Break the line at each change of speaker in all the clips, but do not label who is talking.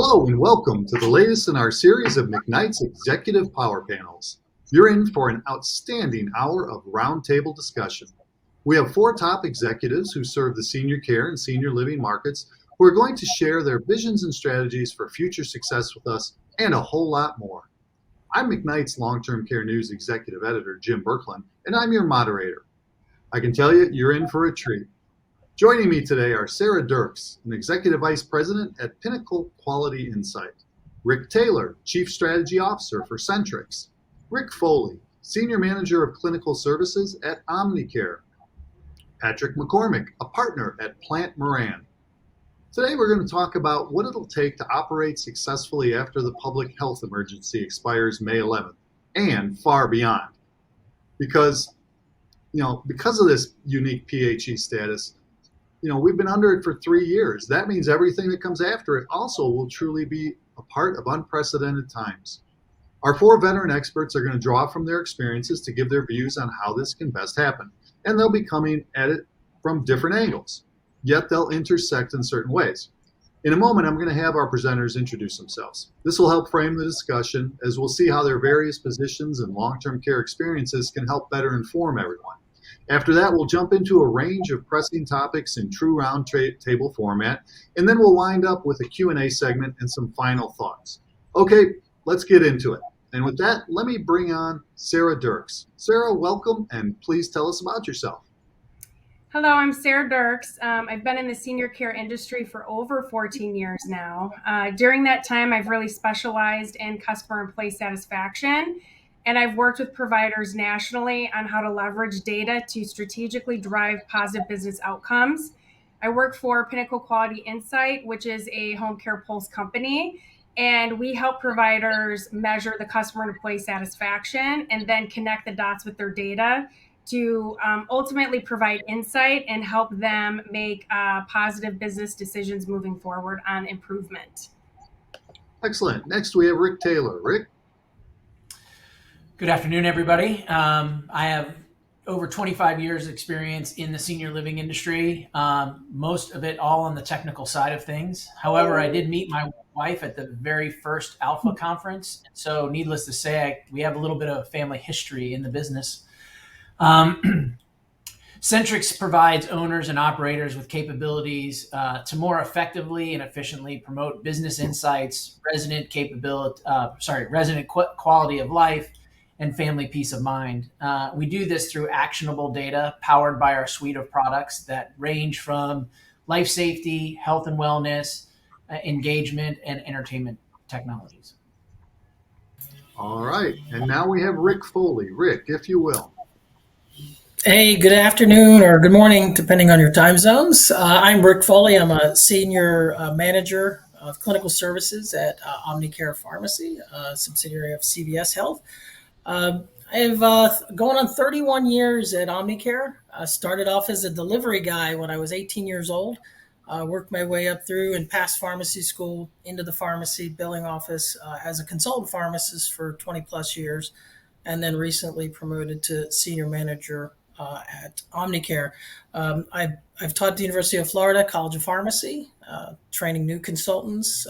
Hello and welcome to the latest in our series of McKnight's Executive Power Panels. You're in for an outstanding hour of roundtable discussion. We have 4 top executives who serve the senior care and senior living markets who are going to share their visions and strategies for future success with us and a whole lot more. I'm McKnight's Long-Term Care News Executive Editor, Jim Berkland, and I'm your moderator. I can tell you, you're in for a treat. Joining me today are Sarah Dirks, an Executive Vice President at Pinnacle Quality Insight, Rick Taylor, Chief Strategy Officer for Centrix, Rick Foley, Senior Manager of Clinical Services at Omnicare, Patrick McCormick, a partner at Plant Moran. Today we're going to talk about what it'll take to operate successfully after the public health emergency expires May 11th and far beyond. Because of this unique PHE status, we've been under it for 3 years. That means everything that comes after it also will truly be a part of unprecedented times. Our 4 veteran experts are going to draw from their experiences to give their views on how this can best happen. And they'll be coming at it from different angles, yet they'll intersect in certain ways. In a moment, I'm going to have our presenters introduce themselves. This will help frame the discussion as we'll see how their various positions and long-term care experiences can help better inform everyone. After that, we'll jump into a range of pressing topics in true round table format, and then we'll wind up with a Q&A segment and some final thoughts. Okay, let's get into it. And with that, let me bring on Sarah Dirks. Sarah, welcome, and please tell us about yourself.
Hello, I'm Sarah Dirks. I've been in the senior care industry for over 14 years now. During that time, I've really specialized in customer employee satisfaction. And I've worked with providers nationally on how to leverage data to strategically drive positive business outcomes. I work for Pinnacle Quality Insight, which is a home care pulse company. And we help providers measure the customer and employee satisfaction and then connect the dots with their data to ultimately provide insight and help them make positive business decisions moving forward on improvement.
Excellent. Next, we have Rick Taylor. Rick?
Good afternoon, everybody. I have over 25 years experience in the senior living industry, most of it all on the technical side of things. However, I did meet my wife at the very first Alpha conference. So needless to say, we have a little bit of family history in the business. Centrix provides owners and operators with capabilities to more effectively and efficiently promote business insights, resident quality of life, and family peace of mind. We do this through actionable data powered by our suite of products that range from life safety, health and wellness, engagement, and entertainment technologies.
All right, and now we have Rick Foley. Rick, if you will.
Hey, good afternoon or good morning, depending on your time zones. I'm Rick Foley. I'm a senior manager of clinical services at Omnicare Pharmacy, a subsidiary of CVS Health. I've gone on 31 years at Omnicare. I started off as a delivery guy when I was 18 years old. Worked my way up through and past pharmacy school into the pharmacy billing office as a consultant pharmacist for 20 plus years, and then recently promoted to senior manager at Omnicare. I've taught at the University of Florida College of Pharmacy, training new consultants,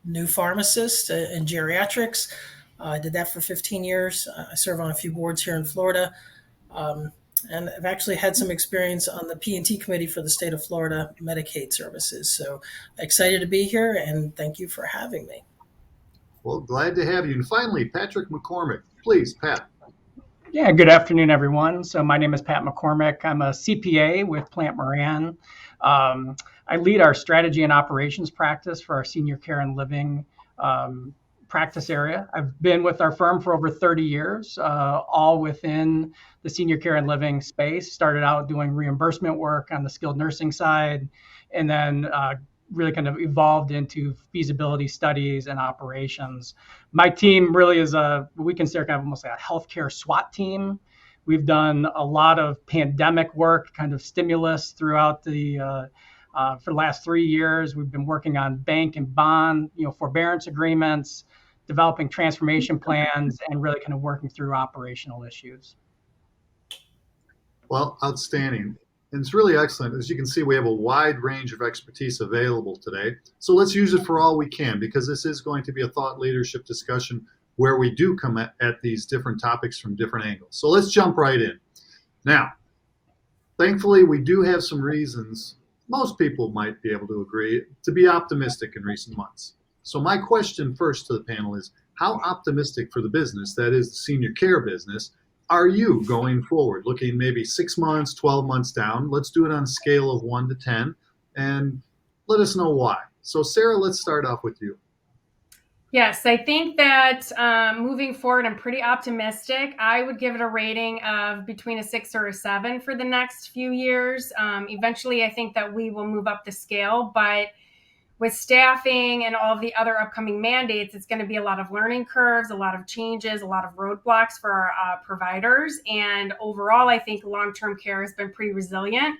new pharmacists in geriatrics. I did that for 15 years. I serve on a few boards here in Florida. And I've actually had some experience on the P&T committee for the state of Florida Medicaid services. So excited to be here, and thank you for having me.
Well, glad to have you. And finally, Patrick McCormick. Please, Pat.
Yeah, good afternoon, everyone. So my name is Pat McCormick. I'm a CPA with Plant Moran. I lead our strategy and operations practice for our senior care and living practice area. I've been with our firm for over 30 years, all within the senior care and living space. Started out doing reimbursement work on the skilled nursing side, and then really kind of evolved into feasibility studies and operations. My team really is we consider kind of almost like a healthcare SWAT team. We've done a lot of pandemic work, kind of stimulus throughout the for the last 3 years. We've been working on bank and bond, forbearance agreements, developing transformation plans, and really kind of working through operational issues.
Well, outstanding. And it's really excellent. As you can see, we have a wide range of expertise available today. So let's use it for all we can, because this is going to be a thought leadership discussion where we do come at these different topics from different angles. So let's jump right in. Now, thankfully, we do have some reasons, most people might be able to agree, to be optimistic in recent months. So my question first to the panel is, how optimistic for the business, that is the senior care business, are you going forward, looking maybe 6 months, 12 months down? Let's do it on a scale of 1 to 10, and let us know why. So Sarah, let's start off with you.
Yes, I think that moving forward, I'm pretty optimistic. I would give it a rating of between a 6 or a 7 for the next few years. Eventually, I think that we will move up the scale, but with staffing and all of the other upcoming mandates, it's going to be a lot of learning curves, a lot of changes, a lot of roadblocks for our providers. And overall, I think long-term care has been pretty resilient,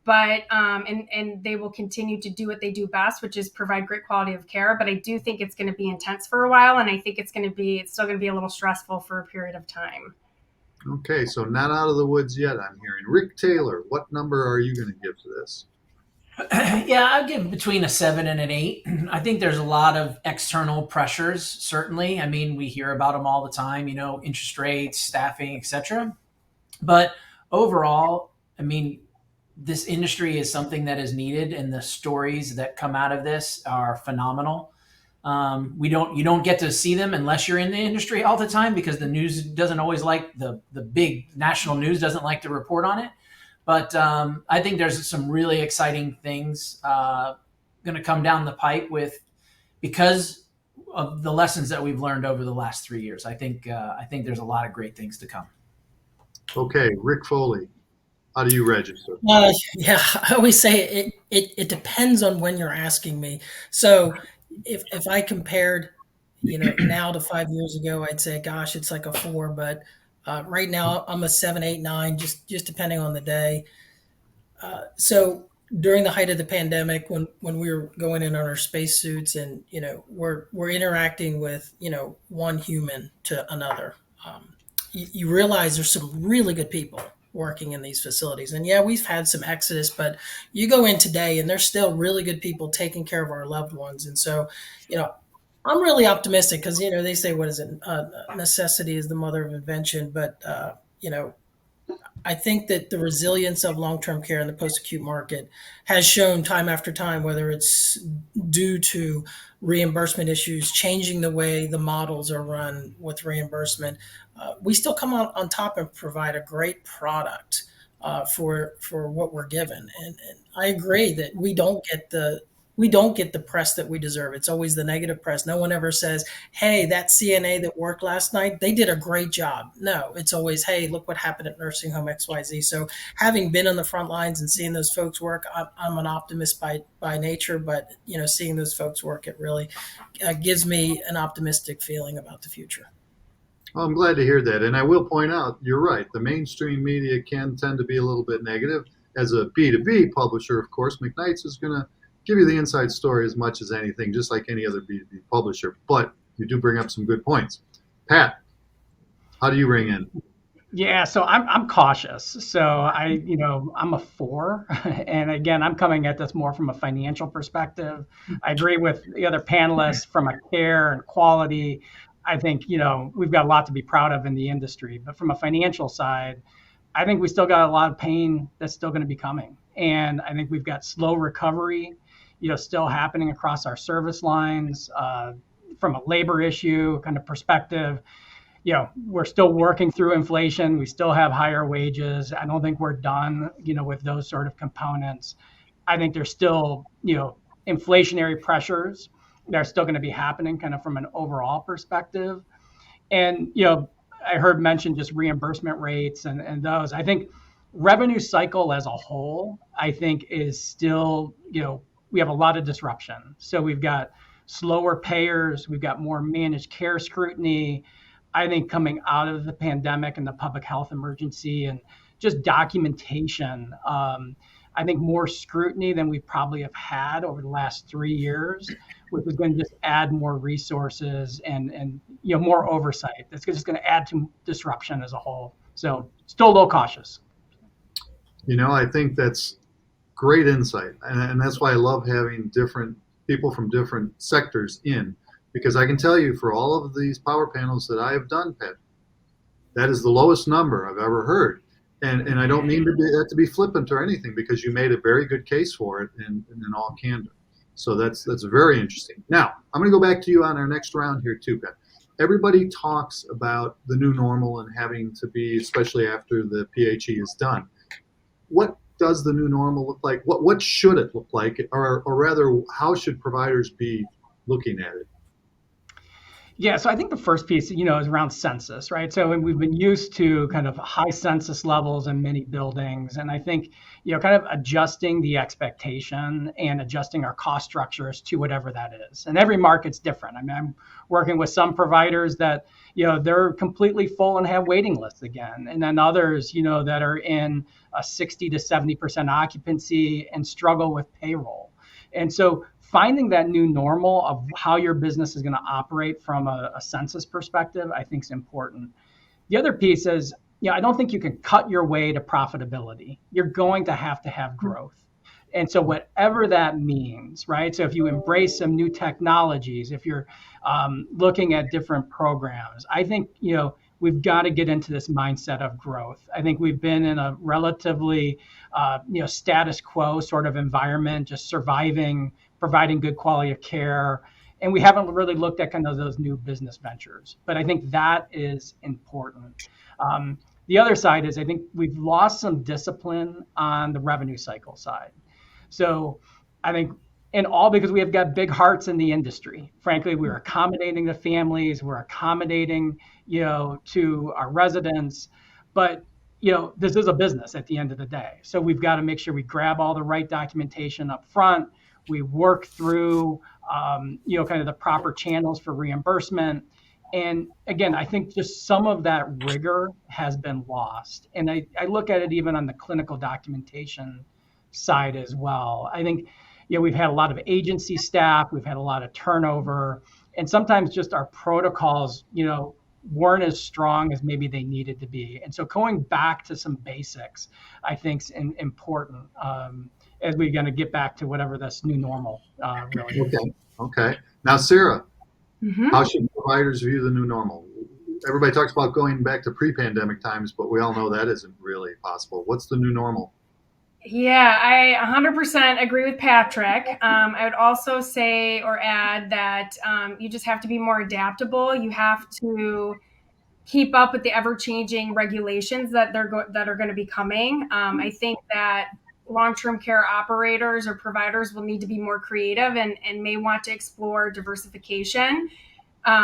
but and they will continue to do what they do best, which is provide great quality of care. But I do think it's going to be intense for a while, and I think it's still going to be a little stressful for a period of time.
Okay, so not out of the woods yet, I'm hearing. Rick Taylor, what number are you going to give to this?
Yeah, I'd give between a 7 and an 8. I think there's a lot of external pressures, certainly. I mean, we hear about them all the time, interest rates, staffing, etc. But overall, I mean, this industry is something that is needed, and the stories that come out of this are phenomenal. You don't get to see them unless you're in the industry all the time, because the news doesn't always like the big national news doesn't like to report on it. But I think there's some really exciting things going to come down the pipe because of the lessons that we've learned over the last 3 years. I think there's a lot of great things to come.
Okay, Rick Foley, how do you register?
Yeah, I always say it depends on when you're asking me. So if I compared, now to 5 years ago, I'd say, gosh, it's like a 4, but right now I'm a 7, 8, 9, just depending on the day. So during the height of the pandemic, when we were going in on our spacesuits and, we're interacting with, one human to another, you realize there's some really good people working in these facilities. And yeah, we've had some exodus, but you go in today and there's still really good people taking care of our loved ones. And so, I'm really optimistic because, they say, what is it? Necessity is the mother of invention. But, I think that the resilience of long-term care in the post-acute market has shown time after time, whether it's due to reimbursement issues, changing the way the models are run with reimbursement, we still come on top and provide a great product for what we're given. And I agree that we don't get the press that we deserve. It's always the negative press. No one ever says, hey, that CNA that worked last night, they did a great job. No, it's always, hey, look what happened at nursing home XYZ. So having been on the front lines and seeing those folks work, I'm an optimist by nature, but seeing those folks work, it really gives me an optimistic feeling about the future.
Well, I'm glad to hear that. And I will point out, you're right. The mainstream media can tend to be a little bit negative. As a B2B publisher, of course, McKnight's is going to give you the inside story as much as anything, just like any other B2B publisher. But you do bring up some good points. Pat, how do you ring in?
Yeah, so I'm cautious. So I'm a 4, and again, I'm coming at this more from a financial perspective. I agree with the other panelists from a care and quality. I think we've got a lot to be proud of in the industry, but from a financial side, I think we still got a lot of pain that's still going to be coming, and I think we've got slow recovery, still happening across our service lines. From a labor issue kind of perspective, we're still working through inflation. We still have higher wages. I don't think we're done, with those sort of components. I think there's still, inflationary pressures that are still going to be happening kind of from an overall perspective. And, I heard mentioned just reimbursement rates and those. I think revenue cycle as a whole, I think is still, we have a lot of disruption. So we've got slower payers, we've got more managed care scrutiny. I think coming out of the pandemic and the public health emergency and just documentation, I think more scrutiny than we probably have had over the last 3 years, which is going to just add more resources and more oversight. That's just going to add to disruption as a whole. So still a little cautious.
I think that's great insight, and that's why I love having different people from different sectors in, because I can tell you for all of these power panels that I have done, Pat, that is the lowest number I've ever heard. And I don't mean to be flippant or anything, because you made a very good case for it in all candor. So that's very interesting. Now, I'm going to go back to you on our next round here too, Pat. Everybody talks about the new normal and having to be, especially after the PHE is done. What does the new normal look like? What should it look like? Or rather, how should providers be looking at it?
Yeah, so I think the first piece, is around census, right? So we've been used to kind of high census levels in many buildings, and I think, kind of adjusting the expectation and adjusting our cost structures to whatever that is. And every market's different. I mean, I'm working with some providers that, they're completely full and have waiting lists again, and then others, that are in a 60 to 70% occupancy and struggle with payroll. And so finding that new normal of how your business is going to operate from a census perspective, I think is important. The other piece is, I don't think you can cut your way to profitability. You're going to have growth. And so whatever that means, right? So if you embrace some new technologies, if you're looking at different programs, I think, we've got to get into this mindset of growth. I think we've been in a relatively, status quo sort of environment, just surviving, providing good quality of care. And we haven't really looked at kind of those new business ventures. But I think that is important. The other side is I think we've lost some discipline on the revenue cycle side. So I think, and all because we have got big hearts in the industry. Frankly, we're accommodating the families, we're accommodating, to our residents. But, this is a business at the end of the day. So we've got to make sure we grab all the right documentation up front. We work through, kind of the proper channels for reimbursement. And again, I think just some of that rigor has been lost. And I look at it even on the clinical documentation side as well. I think, we've had a lot of agency staff, we've had a lot of turnover, and sometimes just our protocols, weren't as strong as maybe they needed to be. And so going back to some basics, I think is important. As we're going to get back to whatever this new normal really is.
Okay. Now, Sarah,
Mm-hmm.
how should providers view the new normal? Everybody talks about going back to pre-pandemic times, but we all know that isn't really possible. What's the new normal?
Yeah, I 100% agree with Patrick. I would also say or add that you just have to be more adaptable. You have to keep up with the ever-changing regulations that that are going to be coming. I think that long-term care operators or providers will need to be more creative and may want to explore diversification.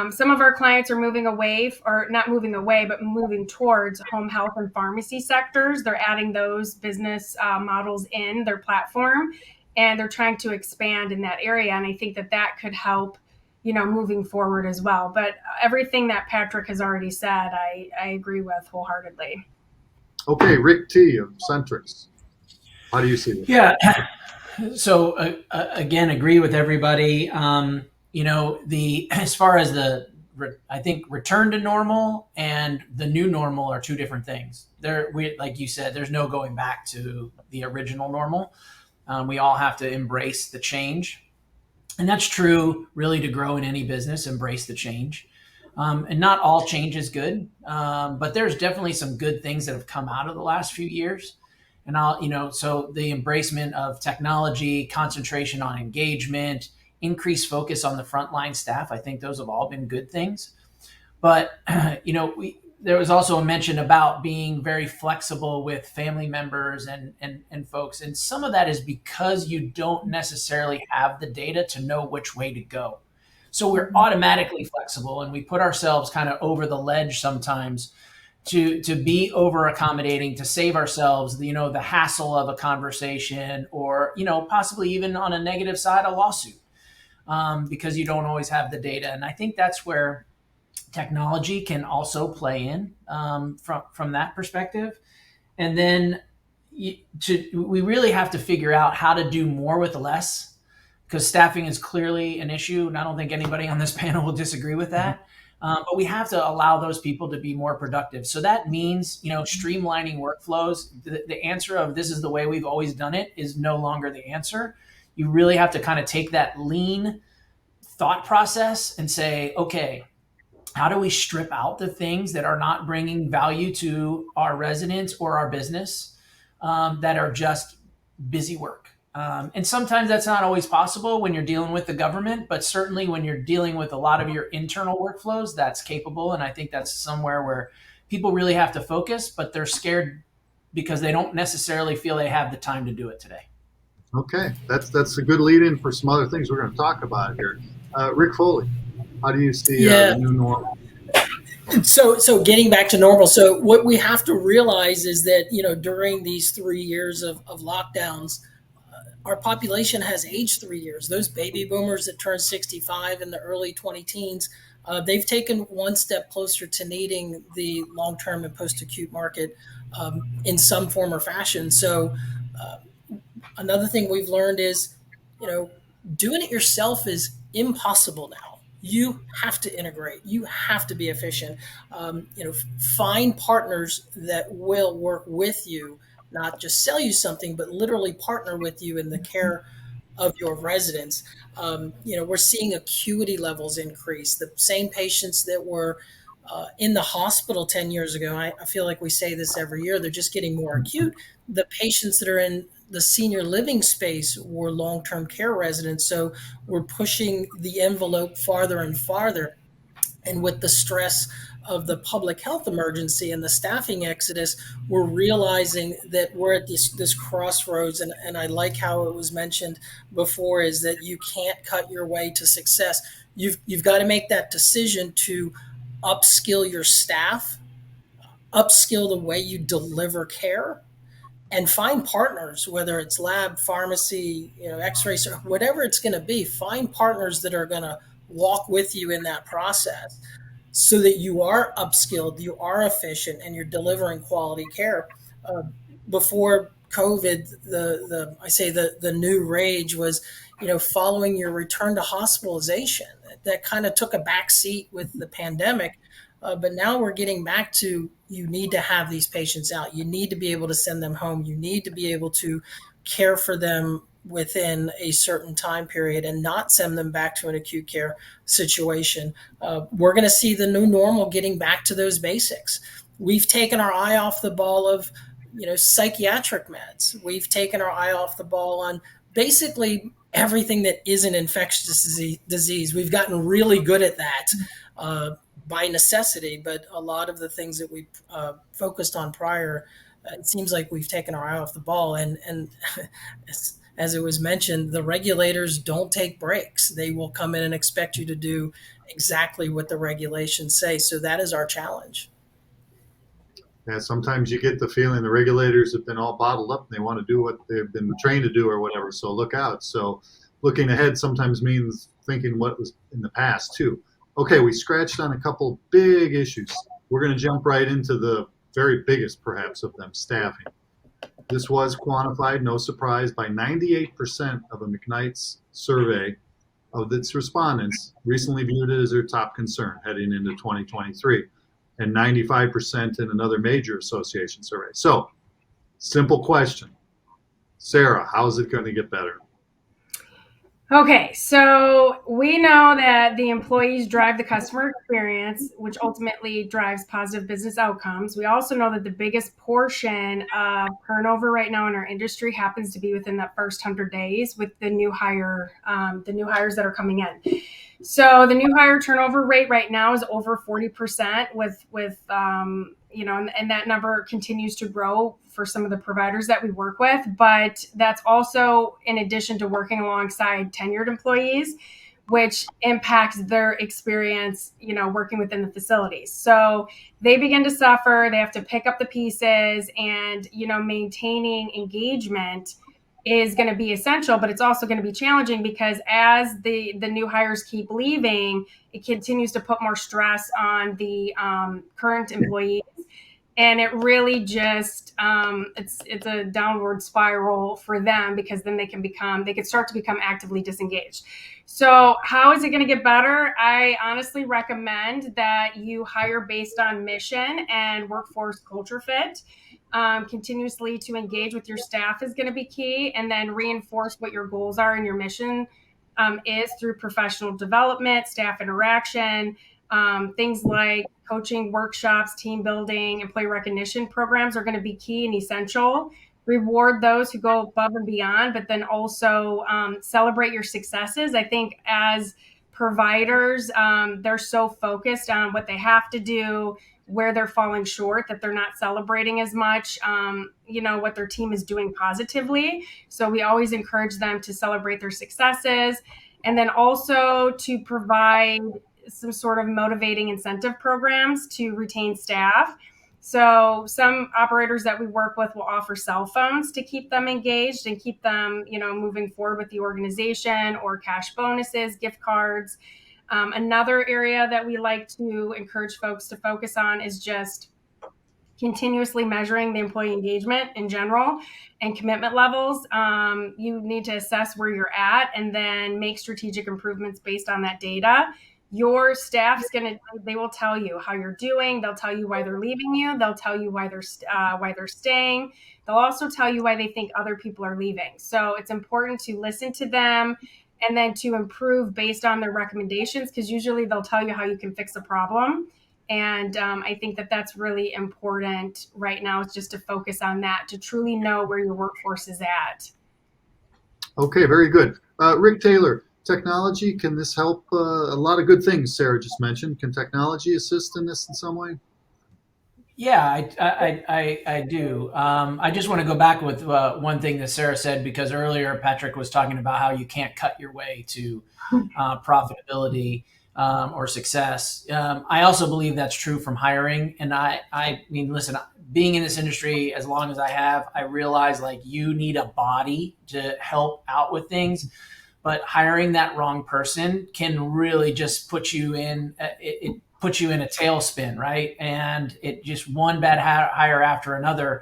Some of our clients are moving away, or not moving away, but moving towards home health and pharmacy sectors. They're adding those business models in their platform, and they're trying to expand in that area. And I think that could help, moving forward as well. But everything that Patrick has already said, I agree with wholeheartely.
Okay, Rick T. of Centrix. How do you see this?
Yeah. So again, agree with everybody. As far as I think return to normal and the new normal are two different things. Like you said, there's no going back to the original normal. We all have to embrace the change. And that's true really to grow in any business, embrace the change. And not all change is good, but there's definitely some good things that have come out of the last few years. And so the embracement of technology, concentration on engagement, increased focus on the frontline staff, I think those have all been good things. But, there was also a mention about being very flexible with family members and folks. And some of that is because you don't necessarily have the data to know which way to go. So we're automatically flexible, and we put ourselves kind of over the ledge sometimes to be over accommodating, to save ourselves the hassle of a conversation, or possibly even on a negative side, a lawsuit, because you don't always have the data. And I think that's where technology can also play in from that perspective. And then we really have to figure out how to do more with less, because staffing is clearly an issue, and I don't think anybody on this panel will disagree with that. But we have to allow those people to be more productive. So that means, streamlining workflows. The answer of this is the way we've always done it is no longer the answer. You really have to kind of take that lean thought process and say, okay, how do we strip out the things that are not bringing value to our residents or our business, that are just busy work? And sometimes that's not always possible when you're dealing with the government, but certainly when you're dealing with a lot of your internal workflows, that's capable. And I think that's somewhere where people really have to focus, but they're scared because they don't necessarily feel they have the time to do it today.
Okay, that's a good lead in for some other things we're going to talk about here. Rick Foley, how do you see the new normal?
So getting back to normal. So what we have to realize is that, during these 3 years of lockdowns, our population has aged 3 years. Those baby boomers that turned 65 in the early 20 teens, they've taken one step closer to needing the long-term and post-acute market in some form or fashion. So another thing we've learned is, doing it yourself is impossible now. You have to integrate. You have to be efficient. Find partners that will work with you, not just sell you something, but literally partner with you in the care of your residents. We're seeing acuity levels increase. The same patients that were in the hospital 10 years ago, I feel like we say this every year, they're just getting more acute. The patients that are in the senior living space were long-term care residents. So we're pushing the envelope farther and farther. And with the stress of the public health emergency and the staffing exodus, we're realizing that we're at this crossroads. And I like how it was mentioned before, is that you can't cut your way to success. You've got to make that decision to upskill your staff, upskill the way you deliver care, and find partners, whether it's lab, pharmacy, x-rays, or whatever it's going to be. Find partners that are going to walk with you in that process so that you are upskilled, you are efficient, and you're delivering quality care. Before COVID, the new rage was, following your return to hospitalization. That kind of took a back seat with the pandemic. But now we're getting back to, you need to have these patients out. You need to be able to send them home. You need to be able to care for them within a certain time period and not send them back to an acute care situation. We're going to see the new normal getting back to those basics. We've taken our eye off the ball of, psychiatric meds. We've taken our eye off the ball on basically everything that isn't infectious disease. We've gotten really good at that by necessity, but a lot of the things that we focused on prior, it seems like we've taken our eye off the ball. And as it was mentioned, the regulators don't take breaks. They will come in and expect you to do exactly what the regulations say. So that is our challenge.
Yeah, sometimes you get the feeling the regulators have been all bottled up and they want to do what they've been trained to do or whatever. So look out. So looking ahead sometimes means thinking what was in the past too. Okay, we scratched on a couple big issues. We're going to jump right into the very biggest, perhaps, of them, staffing. This was quantified, no surprise, by 98% of a McKnight's survey of its respondents recently viewed it as their top concern heading into 2023, and 95% in another major association survey. So, simple question. Sarah, how's it going to get better?
Okay, so we know that the employees drive the customer experience, which ultimately drives positive business outcomes. We also know that the biggest portion of turnover right now in our industry happens to be within that first 100 days with the new hires that are coming in. So the new hire turnover rate right now is over 40% and that number continues to grow for some of the providers that we work with. But that's also in addition to working alongside tenured employees, which impacts their experience, working within the facilities. So they begin to suffer. They have to pick up the pieces, and, maintaining engagement is going to be essential, but it's also going to be challenging because as the new hires keep leaving, it continues to put more stress on the current employees. And it really just it's a downward spiral for them, because then they can start to become actively disengaged. So how is it going to get better? I honestly recommend that you hire based on mission and workforce culture fit. Continuously to engage with your staff is going to be key, and then reinforce what your goals are and your mission is through professional development, staff interaction, things like coaching workshops, team building, employee recognition programs are going to be key and essential. Reward those who go above and beyond, but then also celebrate your successes. I think as providers, they're so focused on what they have to do, where they're falling short, that they're not celebrating as much, what their team is doing positively. So we always encourage them to celebrate their successes, and then also to provide some sort of motivating incentive programs to retain staff. So some operators that we work with will offer cell phones to keep them engaged and keep them, moving forward with the organization, or cash bonuses, gift cards. Another area that we like to encourage folks to focus on is just continuously measuring the employee engagement in general and commitment levels. You need to assess where you're at and then make strategic improvements based on that data. Your staff's they will tell you how you're doing. They'll tell you why they're leaving you. They'll tell you why they're staying. They'll also tell you why they think other people are leaving. So it's important to listen to them and then to improve based on their recommendations, because usually they'll tell you how you can fix a problem. And I think that that's really important right now, is just to focus on that, to truly know where your workforce is at.
Okay, very good. Rick Taylor, technology, can this help? A lot of good things Sarah just mentioned. Can technology assist in this in some way?
Yeah, I do. I just want to go back with one thing that Sarah said, because earlier Patrick was talking about how you can't cut your way to profitability or success. I also believe that's true from hiring. And I mean, listen, being in this industry as long as I have, I realize like you need a body to help out with things. But hiring that wrong person can really just put you in it puts you in a tailspin, right? And it just one bad hire after another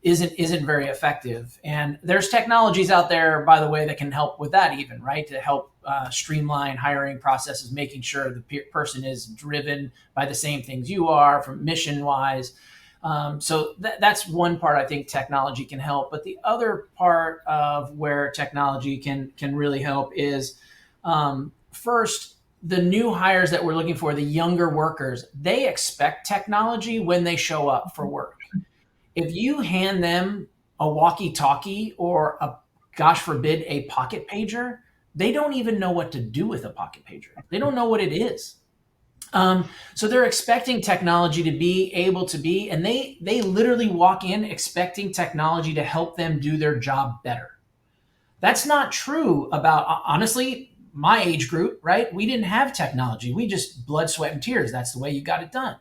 isn't very effective. And there's technologies out there, by the way, that can help with that even, right? To help streamline hiring processes, making sure the person is driven by the same things you are, from mission wise. So that's one part I think technology can help. But the other part of where technology can really help is first, the new hires that we're looking for, the younger workers, they expect technology when they show up for work. If you hand them a walkie-talkie or gosh forbid, a pocket pager, they don't even know what to do with a pocket pager. They don't know what it is. So they're expecting technology to be able to be, and they literally walk in expecting technology to help them do their job better. That's not true about, honestly, my age group, right? We didn't have technology. We just blood, sweat, and tears. That's the way you got it done.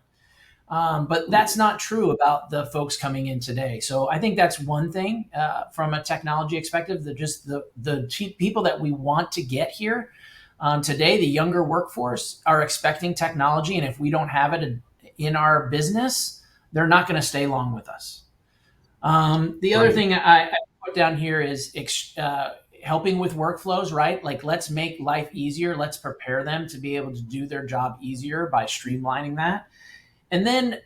But that's not true about the folks coming in today. So I think that's one thing from a technology perspective, the people that we want to get here today, the younger workforce, are expecting technology. And if we don't have it in our business, they're not going to stay long with us. The other thing I put down here is helping with workflows, right? Like, let's make life easier. Let's prepare them to be able to do their job easier by streamlining that. And then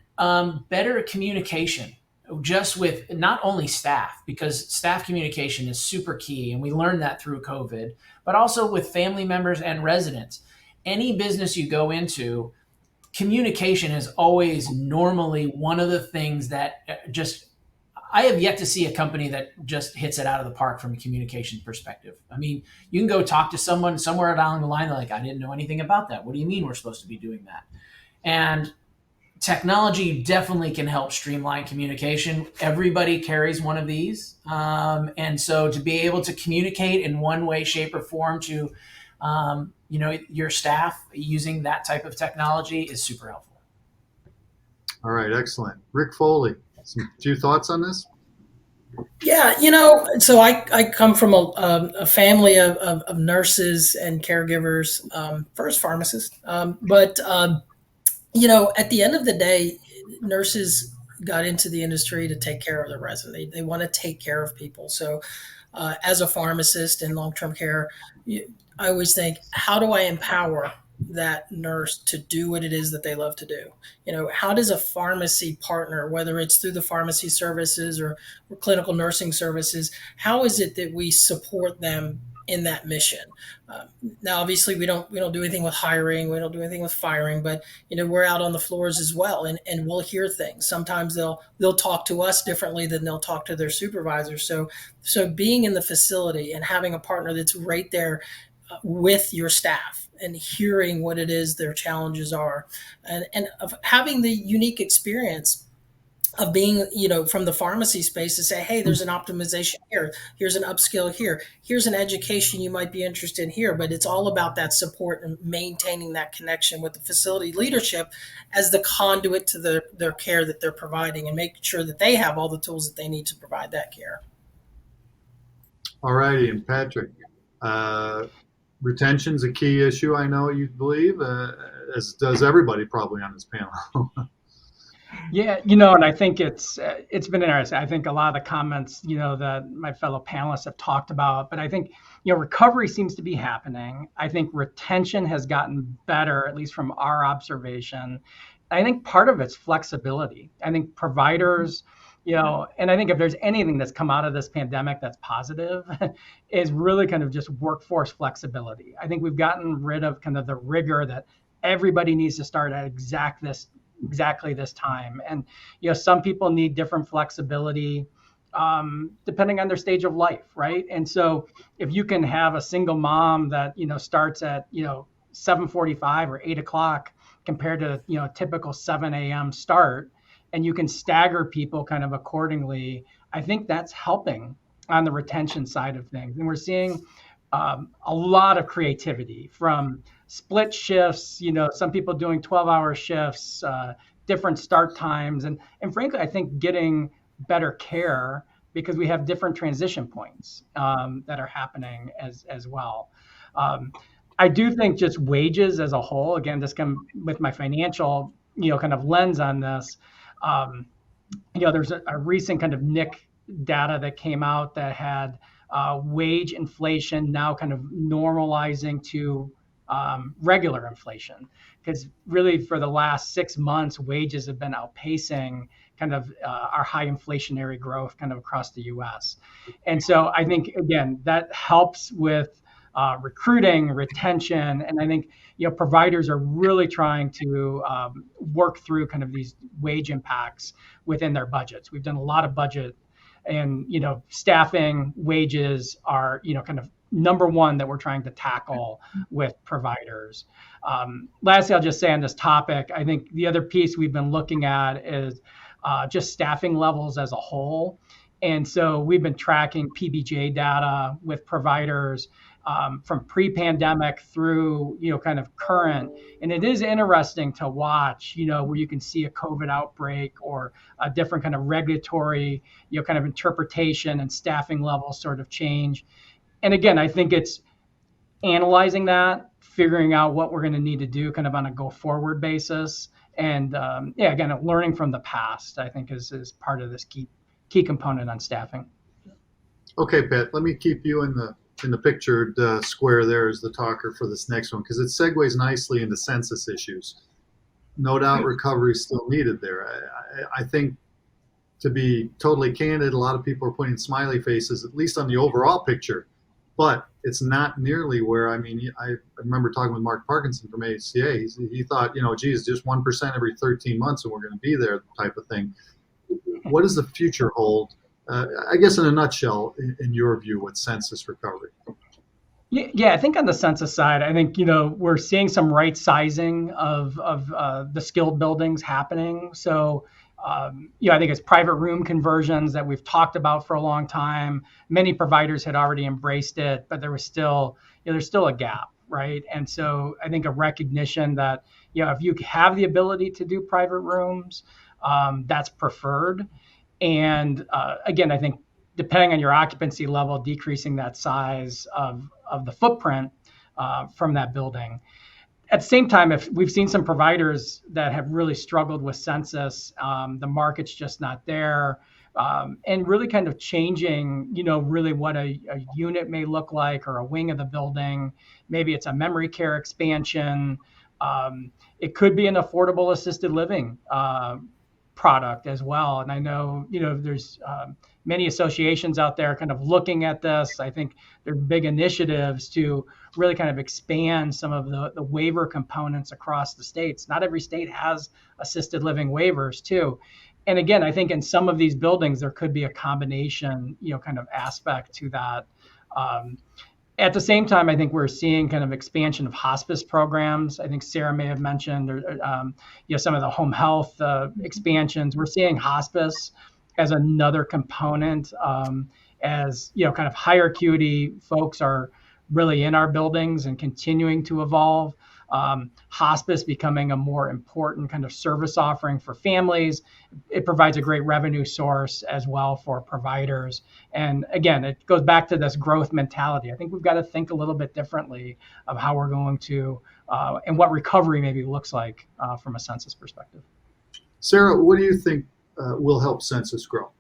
better communication, just with not only staff, because staff communication is super key. And we learned that through COVID, but also with family members and residents. Any business you go into, communication is always normally one of the things that I have yet to see a company that just hits it out of the park from a communication perspective. I mean, you can go talk to someone somewhere down the line, they're like, I didn't know anything about that. What do you mean we're supposed to be doing that? And technology definitely can help streamline communication. Everybody carries one of these. And so to be able to communicate in one way, shape, or form to your staff using that type of technology is super helpful.
All right, excellent. Rick Foley, a few thoughts on this?
Yeah, so I come from a family of nurses and caregivers, first pharmacists, but at the end of the day, nurses got into the industry to take care of their residents. They want to take care of people. So as a pharmacist in long-term care, I always think, how do I empower that nurse to do what it is that they love to do? How does a pharmacy partner, whether it's through the pharmacy services or clinical nursing services, how is it that we support them in that mission? Now, obviously, we don't do anything with hiring, we don't do anything with firing, but we're out on the floors as well, and we'll hear things. Sometimes they'll talk to us differently than they'll talk to their supervisors. So being in the facility and having a partner that's right there with your staff and hearing what it is their challenges are, and of having the unique experience of being, from the pharmacy space to say, hey, there's an optimization here, here's an upskill here, here's an education you might be interested in here. But it's all about that support and maintaining that connection with the facility leadership as the conduit to their care that they're providing, and making sure that they have all the tools that they need to provide that care.
All righty, and Patrick, retention's a key issue, I know you believe, as does everybody probably on this panel.
Yeah, and I think it's been interesting. I think a lot of the comments, that my fellow panelists have talked about, but I think, recovery seems to be happening. I think retention has gotten better, at least from our observation. I think part of it's flexibility. I think providers, and I think if there's anything that's come out of this pandemic that's positive, is really kind of just workforce flexibility. I think we've gotten rid of kind of the rigor that everybody needs to start at exactly this time. And, some people need different flexibility depending on their stage of life, right? And so if you can have a single mom that, starts at, 7:45 or 8 o'clock compared to, a typical 7 a.m. start, and you can stagger people kind of accordingly, I think that's helping on the retention side of things. And we're seeing a lot of creativity from split shifts, some people doing 12-hour shifts, different start times, and frankly, I think getting better care because we have different transition points that are happening as well. I do think just wages as a whole, again, just come with my financial, kind of lens on this. There's a recent kind of NIC data that came out that had wage inflation now kind of normalizing to regular inflation, because really for the last 6 months, wages have been outpacing kind of our high inflationary growth kind of across the U.S. And so I think, again, that helps with recruiting, retention, and I think providers are really trying to work through kind of these wage impacts within their budgets. We've done a lot of budget, and staffing, wages are kind of number one that we're trying to tackle with providers. Lastly, I'll just say on this topic, I think the other piece we've been looking at is just staffing levels as a whole. And so we've been tracking PBJ data with providers from pre-pandemic through, kind of current. And it is interesting to watch, where you can see a COVID outbreak or a different kind of regulatory, kind of interpretation and staffing levels sort of change. And again, I think it's analyzing that, figuring out what we're going to need to do kind of on a go forward basis. And again, learning from the past, I think is part of this key component on staffing.
Okay, Pat, let me keep you in the pictured square there as the talker for this next one, because it segues nicely into census issues. No doubt recovery is still needed there. I think, to be totally candid, a lot of people are putting smiley faces, at least on the overall picture, but it's not nearly where, I remember talking with Mark Parkinson from AHCA. He thought, geez, just 1% every 13 months and we're going to be there type of thing. What does the future hold? I guess in a nutshell, in your view, with census recovery?
Yeah, I think on the census side, I think, we're seeing some right sizing of the skilled buildings happening. So, I think it's private room conversions that we've talked about for a long time. Many providers had already embraced it, but there was still, there's still a gap, right? And so I think a recognition that, if you have the ability to do private rooms, that's preferred. And again, I think depending on your occupancy level, decreasing that size of the footprint from that building. At the same time, if we've seen some providers that have really struggled with census, the market's just not there, and really kind of changing, really what a unit may look like or a wing of the building. Maybe it's a memory care expansion. It could be an affordable assisted living product as well. And I know, there's many associations out there kind of looking at this. I think there are big initiatives to really kind of expand some of the waiver components across the states. Not every state has assisted living waivers too. And again, I think in some of these buildings, there could be a combination, kind of aspect to that. At the same time, I think we're seeing kind of expansion of hospice programs. I think Sarah may have mentioned, some of the home health expansions. We're seeing hospice as another component, as kind of higher acuity folks are really in our buildings and continuing to evolve. Hospice becoming a more important kind of service offering for families. It provides a great revenue source as well for providers. And again, it goes back to this growth mentality. I think we've got to think a little bit differently of how we're going to, and what recovery maybe looks like from a census perspective.
Sarah, what do you think will help census grow?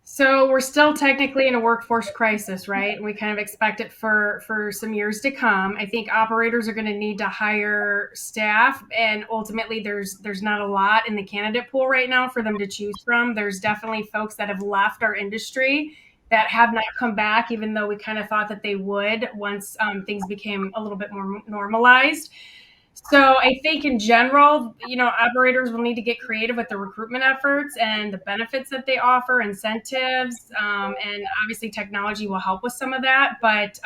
So we're still technically in a workforce crisis, right? We kind of expect it for some years to come. I think operators are going to need to hire staff, and ultimately there's not a lot in the candidate pool right now for them to choose from. There's definitely folks that have left our industry that have not come back, even though we kind of thought that they would once things became a little bit more normalized. So I think in general, operators will need to get creative with the recruitment efforts and the benefits that they offer, incentives, and obviously technology will help with some of that. But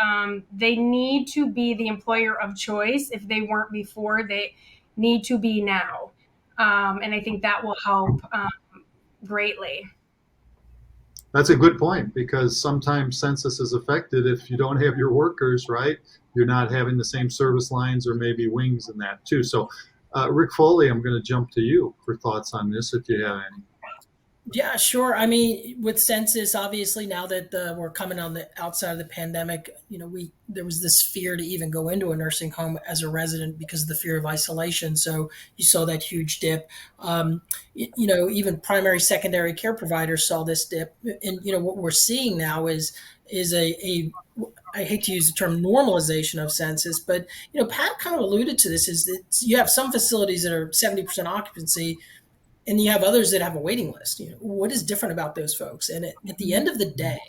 they need to be the employer of choice. If they weren't before, they need to be now. And I think that will help greatly.
That's a good point, because sometimes census is affected if you don't have your workers, right? You're not having the same service lines or maybe wings and that too. So, Rick Foley, I'm going to jump to you for thoughts on this if you have any.
Yeah, sure. I mean, with census, obviously, now that we're coming on the outside of the pandemic, there was this fear to even go into a nursing home as a resident because of the fear of isolation. So you saw that huge dip. Even primary, secondary care providers saw this dip. And what we're seeing now is a I hate to use the term normalization of census, but Pat kind of alluded to this. Is that you have some facilities that are 70% occupancy, and you have others that have a waiting list. What is different about those folks? And at the end of the day,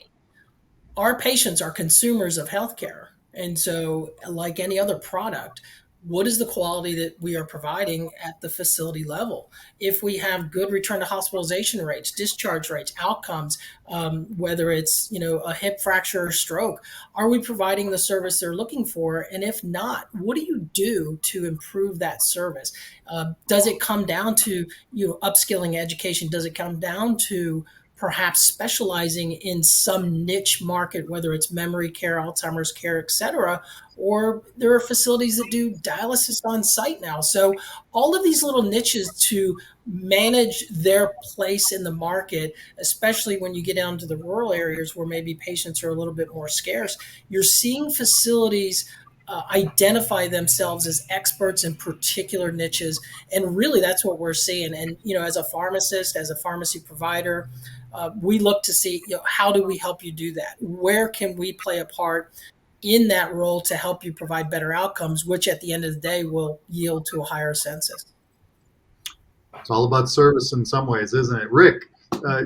our patients are consumers of healthcare. And so, like any other product, what is the quality that we are providing at the facility level? If we have good return to hospitalization rates, discharge rates, outcomes, whether it's a hip fracture or stroke, are we providing the service they're looking for? And if not, what do you do to improve that service? Does it come down to upskilling education? Does it come down to perhaps specializing in some niche market, whether it's memory care, Alzheimer's care, et cetera, or there are facilities that do dialysis on site now. So all of these little niches to manage their place in the market, especially when you get down to the rural areas where maybe patients are a little bit more scarce, you're seeing facilities identify themselves as experts in particular niches. And really that's what we're seeing. And, as a pharmacist, as a pharmacy provider, we look to see, how do we help you do that? Where can we play a part in that role to help you provide better outcomes, which at the end of the day will yield to a higher census?
It's all about service in some ways, isn't it? Rick,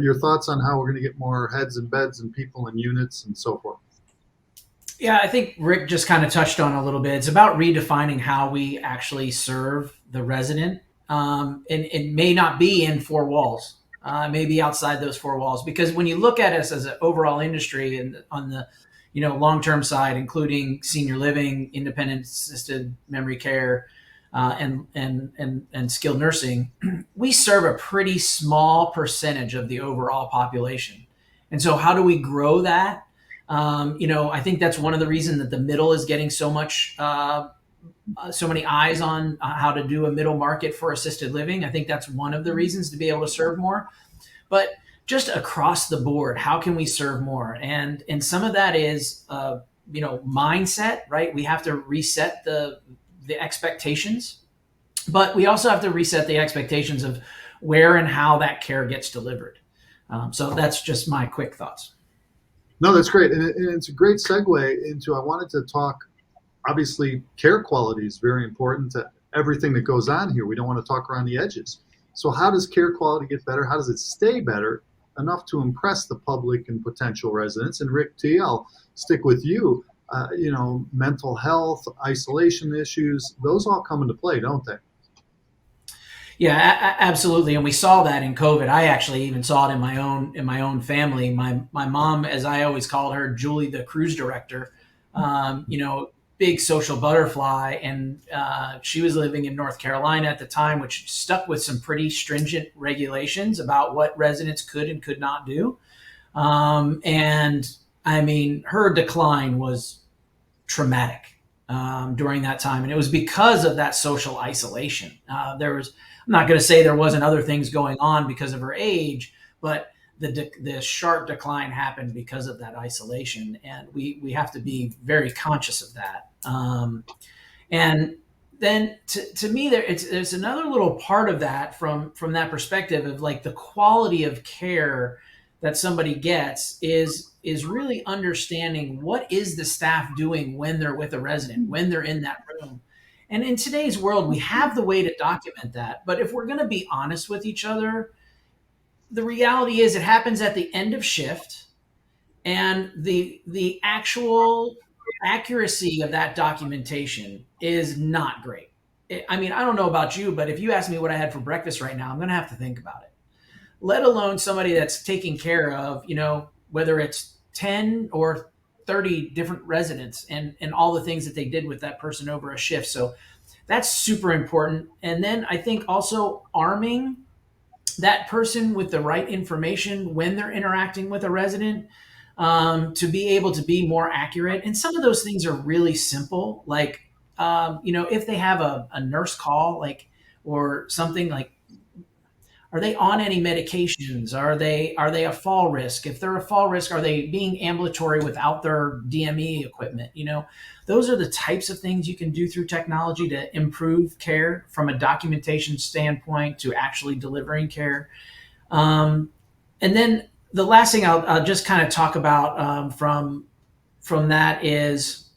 your thoughts on how we're going to get more heads and beds and people and units and so forth?
Yeah, I think Rick just kind of touched on a little bit. It's about redefining how we actually serve the resident. And it may not be in four walls, maybe outside those four walls. Because when you look at us as an overall industry and on the long-term side, including senior living, independent assisted memory care, and skilled nursing, we serve a pretty small percentage of the overall population. And so how do we grow that? I think that's one of the reasons that the middle is getting so much, so many eyes on how to do a middle market for assisted living. I think that's one of the reasons to be able to serve more. But just across the board, how can we serve more? And some of that is, mindset, right? We have to reset the the expectations, but we also have to reset the expectations of where and how that care gets delivered. So that's just my quick thoughts.
No, that's great. And it's a great segue into, I wanted to talk, obviously, care quality is very important to everything that goes on here. We don't want to talk around the edges. So how does care quality get better? How does it stay better enough to impress the public and potential residents? And Rick T, I'll stick with you. Mental health, isolation issues, those all come into play, don't they?
Yeah, absolutely, and we saw that in COVID. I actually even saw it in my own family. My mom, as I always called her, Julie, the cruise director, big social butterfly, and she was living in North Carolina at the time, which stuck with some pretty stringent regulations about what residents could and could not do. And I mean, her decline was traumatic during that time, and it was because of that social isolation. I'm not going to say there wasn't other things going on because of her age, but the sharp decline happened because of that isolation, and we have to be very conscious of that. And then to me, there's another little part of that from that perspective of like the quality of care that somebody gets is really understanding what is the staff doing when they're with a resident, when they're in that room. And in today's world, we have the way to document that. But if we're going to be honest with each other, the reality is it happens at the end of shift, and the actual accuracy of that documentation is not great. I mean, I don't know about you, but if you ask me what I had for breakfast right now, I'm going to have to think about it. Let alone somebody that's taking care of, whether it's 10 or 30 different residents and all the things that they did with that person over a shift. So that's super important. And then I think also arming that person with the right information when they're interacting with a resident, to be able to be more accurate. And some of those things are really simple, like, if they have a nurse call, or something like, are they on any medications? Are they a fall risk? If they're a fall risk, are they being ambulatory without their DME equipment? Those are the types of things you can do through technology to improve care from a documentation standpoint to actually delivering care. And then the last thing I'll just kind of talk about from that is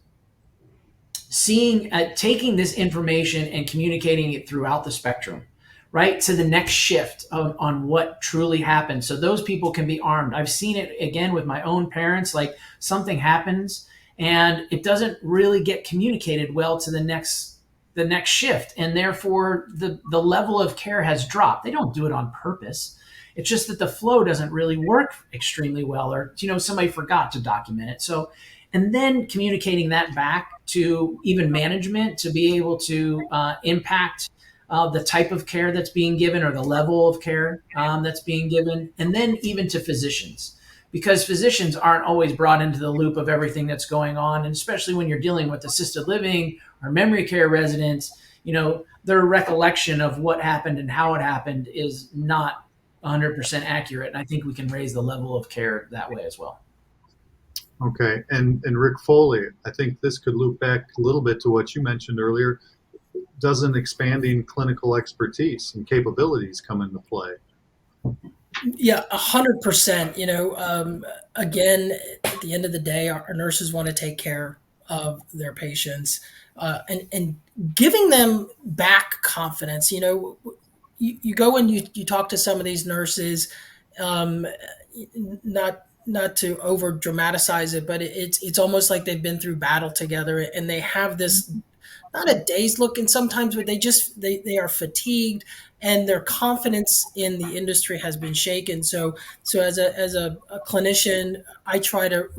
taking this information and communicating it throughout the spectrum, right, to the next shift on what truly happened. So those people can be armed. I've seen it again with my own parents, like something happens and it doesn't really get communicated well to the next shift. And therefore the level of care has dropped. They don't do it on purpose. It's just that the flow doesn't really work extremely well, or, somebody forgot to document it. So, and then communicating that back to even management to be able to impact the type of care that's being given or the level of care that's being given, and then even to physicians, because physicians aren't always brought into the loop of everything that's going on. And especially when you're dealing with assisted living or memory care residents, their recollection of what happened and how it happened is not 100% accurate. And I think we can raise the level of care that way as well.
Okay. And Rick Foley, I think this could loop back a little bit to what you mentioned earlier. Doesn't expanding clinical expertise and capabilities come into play?
Yeah, 100%. Again, at the end of the day, our nurses want to take care of their patients, and giving them back confidence. You go and you talk to some of these nurses, not to over dramatize it, but it's almost like they've been through battle together, and they have this, not a dazed look, and sometimes, but they are fatigued, and their confidence in the industry has been shaken. So as a clinician, I try to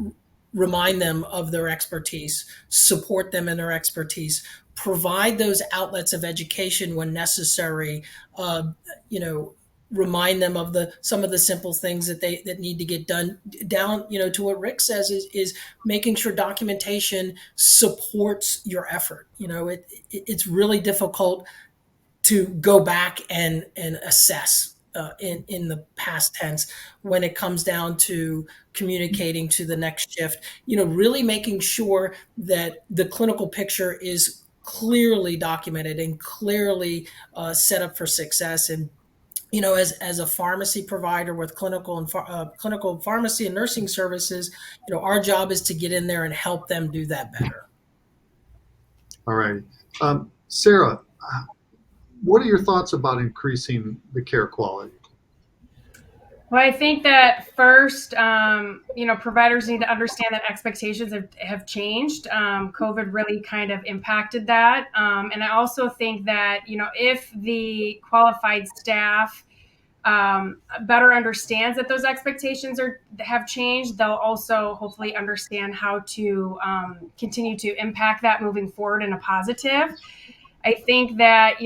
remind them of their expertise, support them in their expertise, provide those outlets of education when necessary, remind them of some of the simple things that need to get done, down to what Rick says is making sure documentation supports your effort. It's really difficult to go back and assess in the past tense when it comes down to communicating to the next shift, really making sure that the clinical picture is clearly documented and clearly set up for success. And as a pharmacy provider with clinical pharmacy and nursing services, our job is to get in there and help them do that better.
All right. Sarah, what are your thoughts about increasing the care quality?
Well, I think that first, providers need to understand that expectations have changed. COVID really kind of impacted that. And I also think that, if the qualified staff better understands that those expectations have changed, they'll also hopefully understand how to continue to impact that moving forward in a positive. I think that,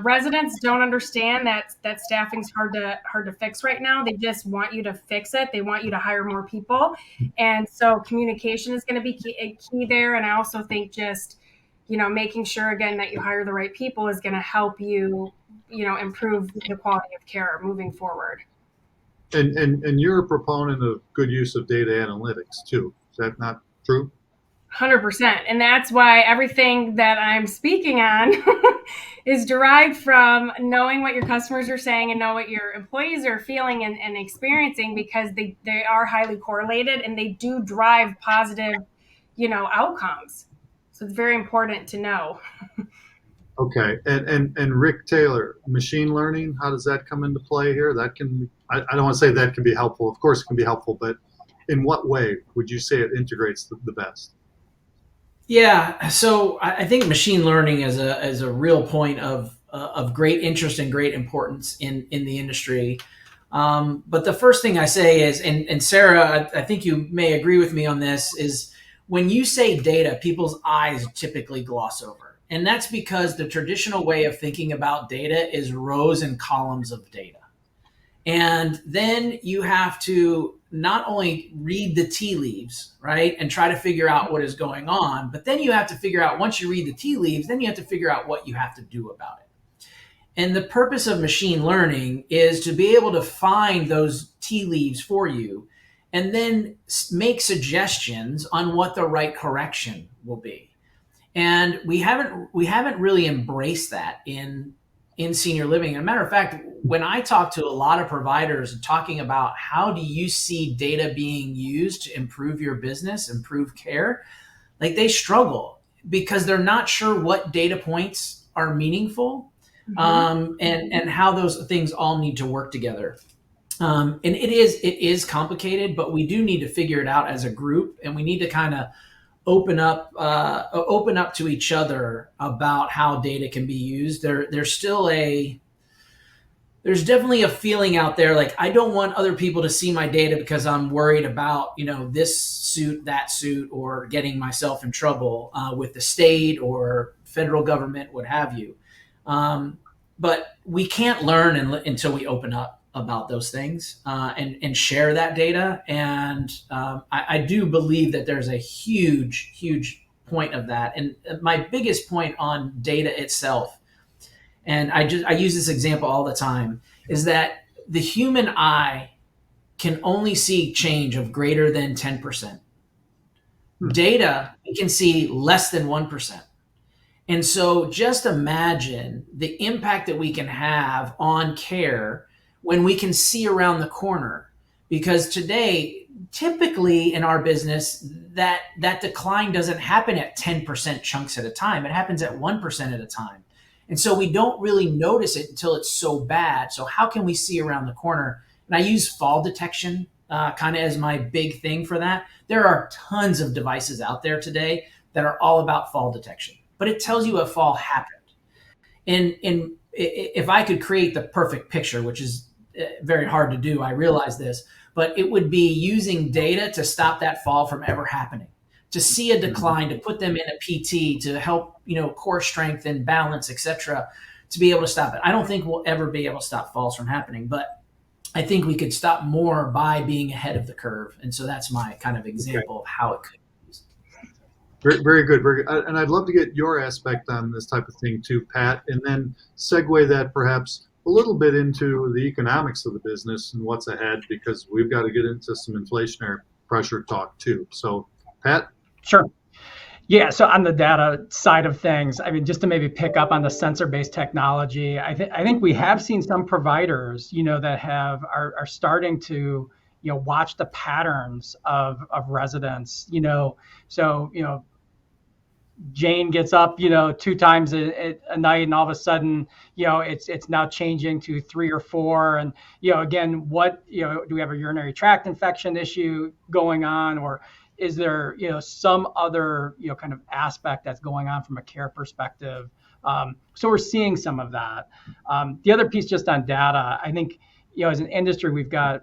residents don't understand that staffing's hard to fix right now. They just want you to fix it. They want you to hire more people. And so communication is going to be key there. And I also think just, making sure again that you hire the right people is going to help you, improve the quality of care moving forward.
And you're a proponent of good use of data analytics too. Is that not true?
100%. And that's why everything that I'm speaking on is derived from knowing what your customers are saying and know what your employees are feeling and experiencing, because they are highly correlated and they do drive positive, outcomes. So it's very important to know.
Okay. And Rick Taylor, machine learning, how does that come into play here? That can, I don't want to say that can be helpful. Of course it can be helpful, but in what way would you say it integrates the best?
Yeah, so I think machine learning is a real point of great interest and great importance in the industry. But the first thing I say is, and Sarah, I think you may agree with me on this, is when you say data, people's eyes typically gloss over. And that's because the traditional way of thinking about data is rows and columns of data. And then you have to not only read the tea leaves, right, and try to figure out what is going on, but then you have to figure out, once you read the tea leaves, then you have to figure out what you have to do about it. And the purpose of machine learning is to be able to find those tea leaves for you and then make suggestions on what the right correction will be. And we haven't really embraced that in senior living. As a matter of fact, when I talk to a lot of providers talking about how do you see data being used to improve your business, improve care, like they struggle because they're not sure what data points are meaningful, and how those things all need to work together. And it is complicated, but we do need to figure it out as a group, and we need to kind of open up to each other about how data can be used. There's definitely a feeling out there like, I don't want other people to see my data because I'm worried about this suit, that suit, or getting myself in trouble with the state or federal government, what have you. But we can't learn until we open up about those things and share that data. And I do believe that there's a huge point of that. And my biggest point on data itself, and I use this example all the time, is that the human eye can only see change of greater than 10%. Data, it can see less than 1%. And so just imagine the impact that we can have on care when we can see around the corner. Because today, typically in our business, that decline doesn't happen at 10% chunks at a time. It happens at 1% at a time. And so we don't really notice it until it's so bad. So how can we see around the corner? And I use fall detection kind of as my big thing for that. There are tons of devices out there today that are all about fall detection, but it tells you a fall happened. And if I could create the perfect picture, which is very hard to do, I realize this, but it would be using data to stop that fall from ever happening, to see a decline, to put them in a PT, to help, core strength and balance, etc., to be able to stop it. I don't think we'll ever be able to stop falls from happening, but I think we could stop more by being ahead of the curve. And so that's my kind of example of how it could be used.
Very, very good. Very good. And I'd love to get your aspect on this type of thing too, Pat, and then segue that perhaps a little bit into the economics of the business and what's ahead, because we've got to get into some inflationary pressure talk too. So, Pat?
Sure. Yeah, so on the data side of things, I mean, just to maybe pick up on the sensor-based technology, I think we have seen some providers, that are starting to, watch the patterns of residents, so, Jane gets up, 2 times a night, and all of a sudden, it's now changing to 3 or 4. And, again, do we have a urinary tract infection issue going on, or is there, some other, kind of aspect that's going on from a care perspective? So we're seeing some of that. The other piece, just on data, I think, as an industry, we're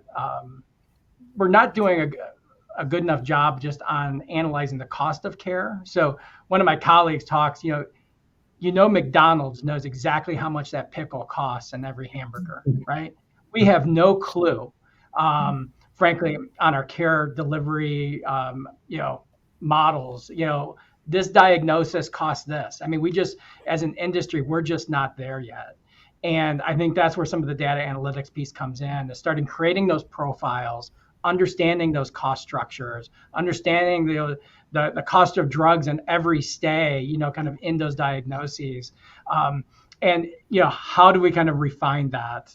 not doing a good enough job just on analyzing the cost of care. So one of my colleagues talks, McDonald's knows exactly how much that pickle costs in every hamburger, right? We have no clue, frankly, on our care delivery, models, this diagnosis costs this. I mean, as an industry, we're just not there yet. And I think that's where some of the data analytics piece comes in, is starting creating those profiles, understanding those cost structures, understanding the cost of drugs in every stay, kind of in those diagnoses. And, how do we kind of refine that,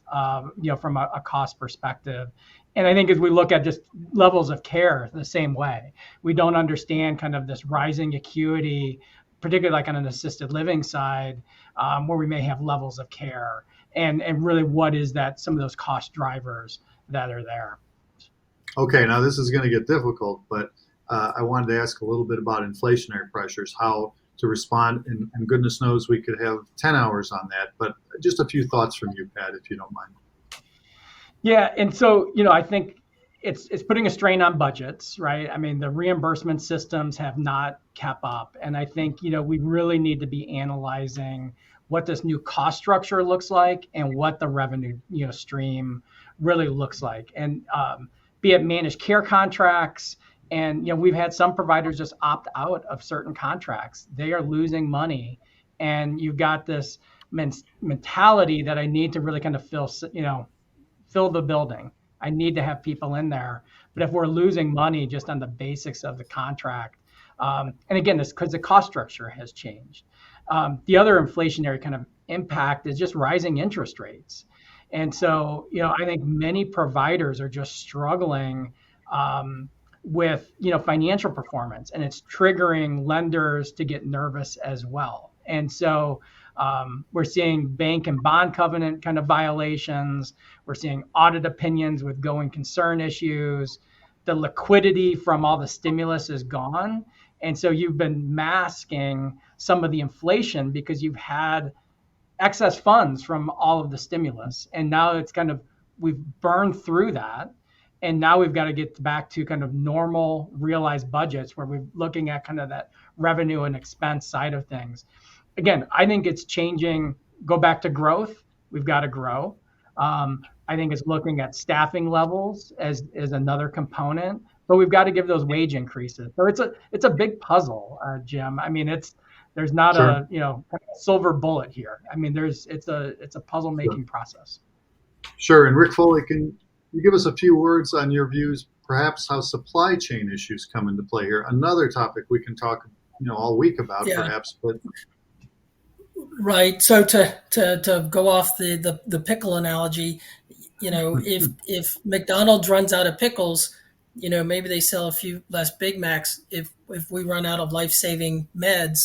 from a cost perspective? And I think as we look at just levels of care the same way, we don't understand kind of this rising acuity, particularly like on an assisted living side, where we may have levels of care, and really what is that, some of those cost drivers that are there.
Okay, now this is going to get difficult, but I wanted to ask a little bit about inflationary pressures, how to respond, and goodness knows we could have 10 hours on that, but just a few thoughts from you, Pat, if you don't mind.
Yeah, and so, I think it's putting a strain on budgets, right? I mean, the reimbursement systems have not kept up, and I think, we really need to be analyzing what this new cost structure looks like and what the revenue, stream really looks like. And be it managed care contracts. And, we've had some providers just opt out of certain contracts. They are losing money. And you've got this mentality that I need to really kind of fill the building. I need to have people in there. But if we're losing money just on the basics of the contract, and again, this because the cost structure has changed. The other inflationary kind of impact is just rising interest rates. And so, I think many providers are just struggling with, financial performance, and it's triggering lenders to get nervous as well. And so we're seeing bank and bond covenant kind of violations. We're seeing audit opinions with going concern issues. The liquidity from all the stimulus is gone. And so you've been masking some of the inflation because you've had excess funds from all of the stimulus. And now it's kind of, we've burned through that. And now we've got to get back to kind of normal realized budgets where we're looking at kind of that revenue and expense side of things. Again, I think it's changing, go back to growth. We've got to grow. I think it's looking at staffing levels as another component, but we've got to give those wage increases. So it's a big puzzle, Jim. I mean, there's not
Sure.
a silver bullet here. I mean, it's a puzzle making process.
Sure. And Rick Foley, can you give us a few words on your views, perhaps how supply chain issues come into play here? Another topic we can talk, all week about, perhaps, but.
Right. So to go off the pickle analogy, if McDonald's runs out of pickles, maybe they sell a few less Big Macs. If we run out of life-saving meds,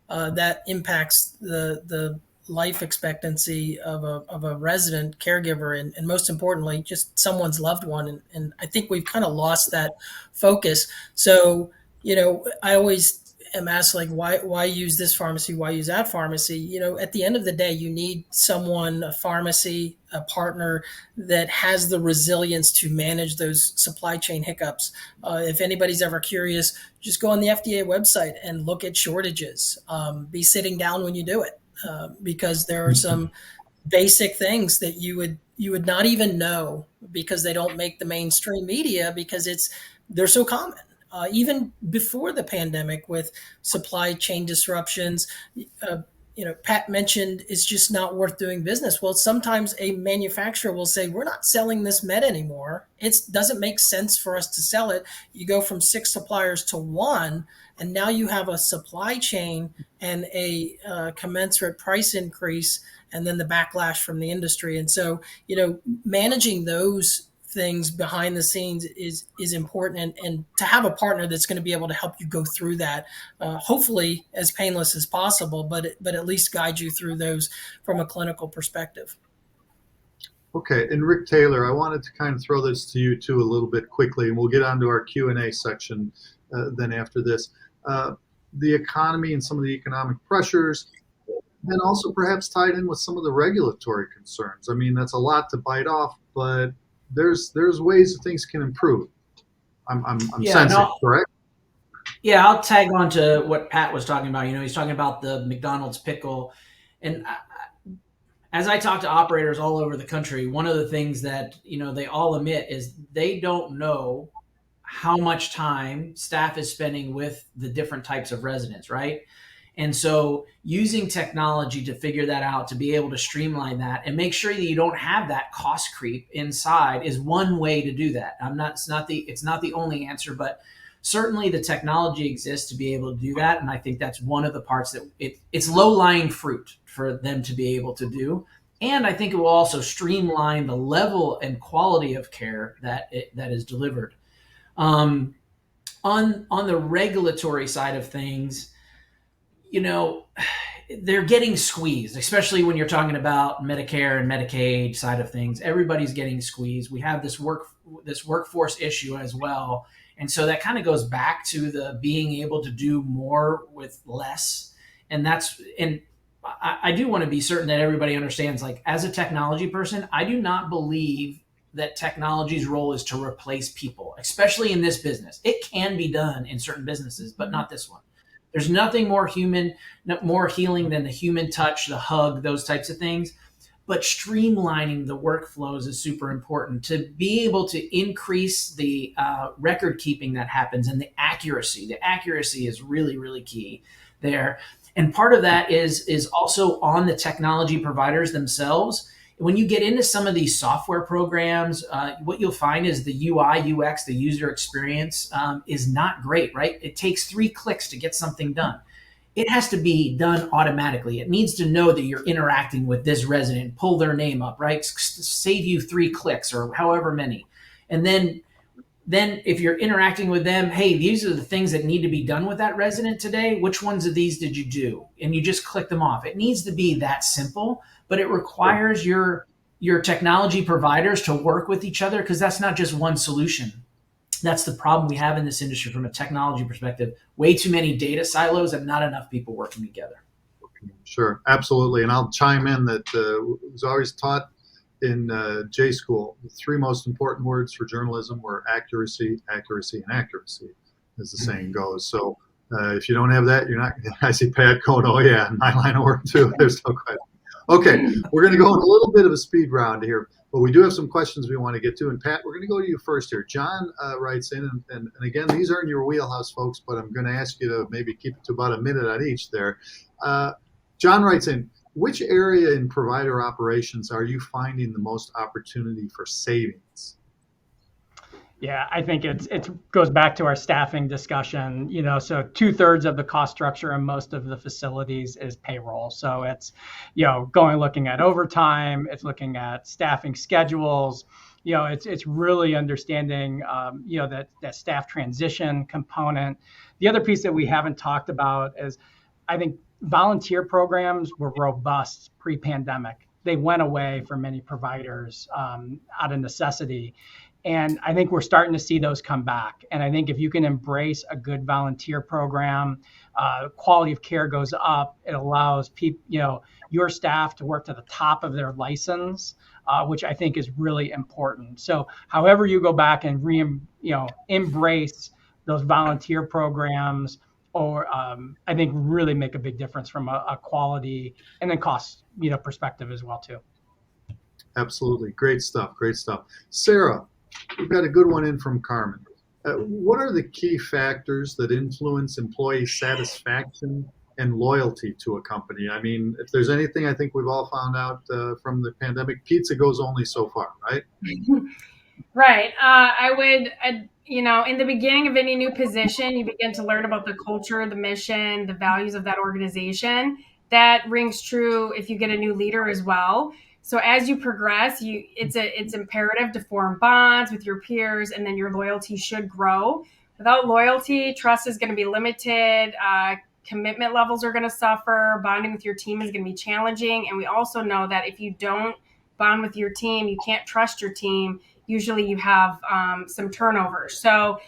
that impacts the life expectancy of a resident caregiver, and most importantly, just someone's loved one. And I think we've kind of lost that focus. So, I always am asked, like, why use this pharmacy? Why use that pharmacy? At the end of the day, you need someone, a pharmacy, a partner that has the resilience to manage those supply chain hiccups. If anybody's ever curious, just go on the FDA website and look at shortages. Be sitting down when you do it, because there are some basic things that you would not even know because they don't make the mainstream media because they're so common. Even before the pandemic, with supply chain disruptions, Pat mentioned it's just not worth doing business. Well, sometimes a manufacturer will say, we're not selling this med anymore. It doesn't make sense for us to sell it. You go from 6 suppliers to 1, and now you have a supply chain and a commensurate price increase, and then the backlash from the industry. And so, managing those things behind the scenes is important, and to have a partner that's going to be able to help you go through that, hopefully as painless as possible, but at least guide you through those from a clinical perspective.
Okay, and Rick Taylor, I wanted to kind of throw this to you too a little bit quickly, and we'll get onto our Q&A section then after this. The economy and some of the economic pressures, and also perhaps tied in with some of the regulatory concerns. I mean, that's a lot to bite off, but there's ways that things can improve. I'm sensing, correct?
Yeah, I'll tag on to what Pat was talking about. He's talking about the McDonald's pickle. And as I talk to operators all over the country, one of the things that, they all admit is they don't know how much time staff is spending with the different types of residents, right? And so using technology to figure that out, to be able to streamline that and make sure that you don't have that cost creep inside is one way to do that. It's not the only answer, but certainly the technology exists to be able to do that. And I think that's one of the parts that it's low-lying fruit for them to be able to do. And I think it will also streamline the level and quality of care that is delivered. On the regulatory side of things, they're getting squeezed, especially when you're talking about Medicare and Medicaid side of things. Everybody's getting squeezed. We have this workforce issue as well. And so that kind of goes back to the being able to do more with less. And I do want to be certain that everybody understands, like, as a technology person, I do not believe that technology's role is to replace people, especially in this business. It can be done in certain businesses, but not this one. There's nothing more human, more healing than the human touch, the hug, those types of things. But streamlining the workflows is super important to be able to increase the record keeping that happens and the accuracy. The accuracy is really, really key there. And part of that is also on the technology providers themselves. When you get into some of these software programs, what you'll find is the UI, UX, the user experience is not great, right? It takes 3 clicks to get something done. It has to be done automatically. It needs to know that you're interacting with this resident, pull their name up, right? Save you 3 clicks or however many. And then if you're interacting with them, hey, these are the things that need to be done with that resident today. Which ones of these did you do? And you just click them off. It needs to be that simple, but it requires your technology providers to work with each other, because that's not just one solution. That's the problem we have in this industry from a technology perspective. Way too many data silos and not enough people working together.
Sure, absolutely. And I'll chime in that it was always taught in J school, the 3 most important words for journalism were accuracy, accuracy, and accuracy, as the saying goes. So if you don't have that, you're not. I see Pat going, oh yeah, my line of work too. There's no question. Okay, we're going to go in a little bit of a speed round here, but we do have some questions we want to get to. And Pat, we're going to go to you first here. John writes in, and again, these are in your wheelhouse, folks, but I'm going to ask you to maybe keep it to about a minute on each there. John writes in, which area in provider operations are you finding the most opportunity for savings?
Yeah, I think it goes back to our staffing discussion. So 2/3 of the cost structure in most of the facilities is payroll. So it's, looking at overtime, it's looking at staffing schedules. It's really understanding, that staff transition component. The other piece that we haven't talked about is, I think, volunteer programs were robust pre-pandemic. They went away for many providers out of necessity. And I think we're starting to see those come back. And I think if you can embrace a good volunteer program, quality of care goes up. It allows people, your staff to work to the top of their license, which I think is really important. So however you go back and embrace those volunteer programs, or I think really make a big difference from a quality and then cost perspective as well too.
Absolutely, great stuff. Sarah, we've got a good one in from Carmen. What are the key factors that influence employee satisfaction and loyalty to a company. I mean, if there's anything I think we've all found out from the pandemic, pizza goes only so far, right?
Right. In the beginning of any new position, you begin to learn about the culture, the mission, the values of that organization. That rings true if you get a new leader as well. So as you progress, it's imperative to form bonds with your peers, and then your loyalty should grow. Without loyalty, trust is going to be limited. Commitment levels are going to suffer. Bonding with your team is going to be challenging. And we also know that if you don't bond with your team, you can't trust your team. Usually you have some turnover. So,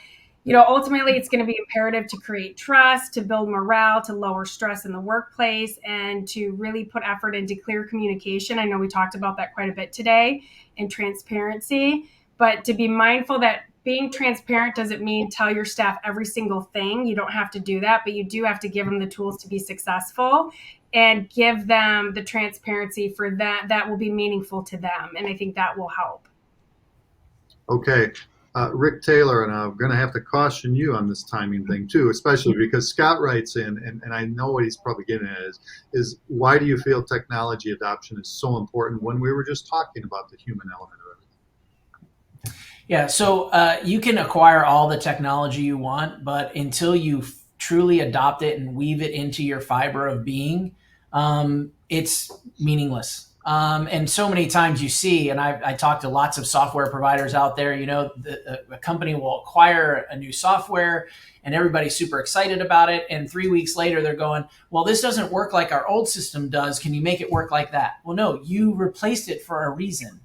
ultimately it's going to be imperative to create trust, to build morale, to lower stress in the workplace, and to really put effort into clear communication. I know we talked about that quite a bit today, and transparency, but to be mindful that being transparent doesn't mean tell your staff every single thing. You don't have to do that, but you do have to give them the tools to be successful and give them the transparency for that will be meaningful to them. And I think that will help.
Okay. Rick Taylor, and I'm going to have to caution you on this timing thing too, especially because Scott writes in, and I know what he's probably getting at is why do you feel technology adoption is so important when we were just talking about the human element of it?
Yeah, so you can acquire all the technology you want, but until you truly adopt it and weave it into your fiber of being, it's meaningless. And so many times you see, and I talk to lots of software providers out there, a company will acquire a new software and everybody's super excited about it. And 3 weeks later, they're going, well, this doesn't work like our old system does. Can you make it work like that? Well, no, you replaced it for a reason.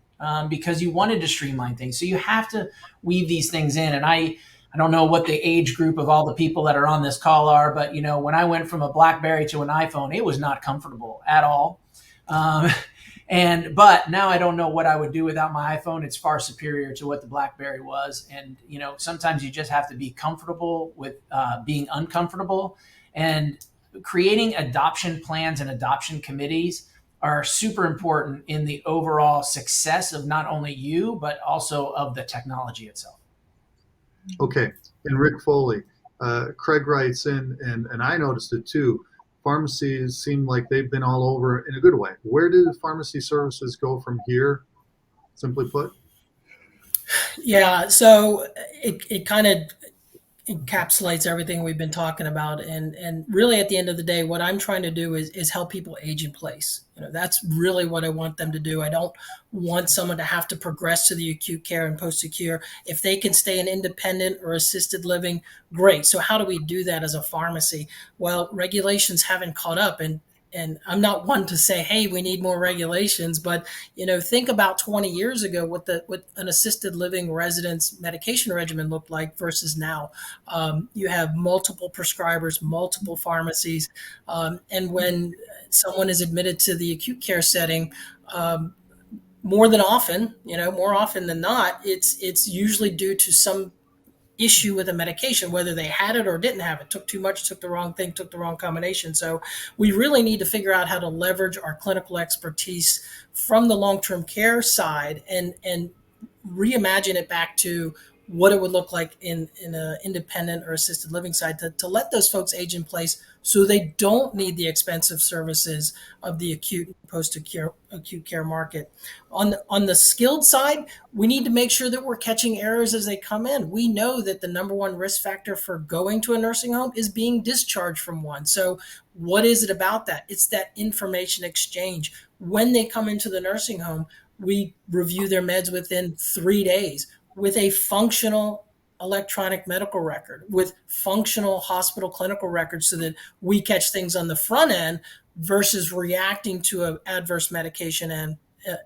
Because you wanted to streamline things. So you have to weave these things in. And I don't know what the age group of all the people that are on this call are, but when I went from a BlackBerry to an iPhone, it was not comfortable at all. But now I don't know what I would do without my iPhone. It's far superior to what the BlackBerry was. And, sometimes you just have to be comfortable with being uncomfortable, and creating adoption plans and adoption committees are super important in the overall success of not only you, but also of the technology itself.
Okay. And Rick Foley, Craig writes in, and I noticed it too, pharmacies seem like they've been all over in a good way. Where do pharmacy services go from here, simply put?
Yeah, so it kind of encapsulates everything we've been talking about, and really at the end of the day, what I'm trying to do is help people age in place. That's really what I want them to do. I don't want someone to have to progress to the acute care and post-acute. If they can stay in independent or assisted living, great. So how do we do that as a pharmacy? Well, regulations haven't caught up, and I'm not one to say, hey, we need more regulations, but think about 20 years ago what an assisted living resident's medication regimen looked like versus now. You have multiple prescribers, multiple pharmacies, and when someone is admitted to the acute care setting, more often than not, it's usually due to some issue with a medication, whether they had it or didn't have it, took too much, took the wrong thing, took the wrong combination. So we really need to figure out how to leverage our clinical expertise from the long-term care side and reimagine it back to what it would look like in an independent or assisted living side to let those folks age in place so they don't need the expensive services of the acute post-acute care market. On the skilled side, we need to make sure that we're catching errors as they come in. We know that the number one risk factor for going to a nursing home is being discharged from one. So what is it about that? It's that information exchange. When they come into the nursing home, we review their meds within 3 days with a functional electronic medical record, with functional hospital clinical records, so that we catch things on the front end versus reacting to an adverse medication and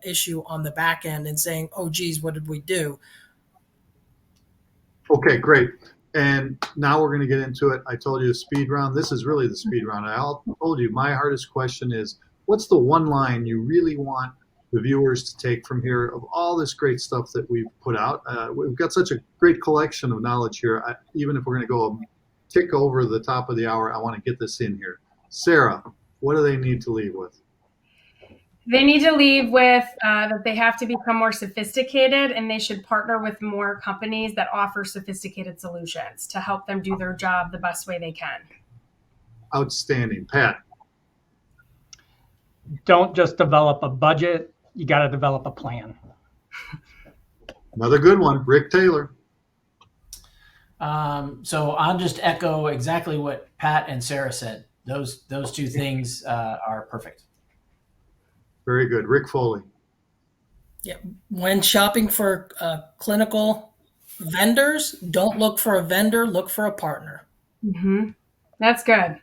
issue on the back end and saying, oh, geez, what did we do?
Okay, great. And now we're going to get into it. I told you the speed round. This is really the speed round. I told you my hardest question is, what's the one line you really want the viewers to take from here of all this great stuff that we've put out? We've got such a great collection of knowledge here. Even if we're going to go a tick over the top of the hour, I want to get this in here. Sarah, what do they need to leave with?
They need to leave with that they have to become more sophisticated, and they should partner with more companies that offer sophisticated solutions to help them do their job the best way they can.
Outstanding. Pat?
Don't just develop a budget, you got to develop a plan.
Another good one. Rick Taylor?
So I'll just echo exactly what Pat and Sarah said. Those two things are perfect.
Very good. Rick Foley?
Yeah. When shopping for clinical vendors, don't look for a vendor, look for a partner.
Mm-hmm. That's good.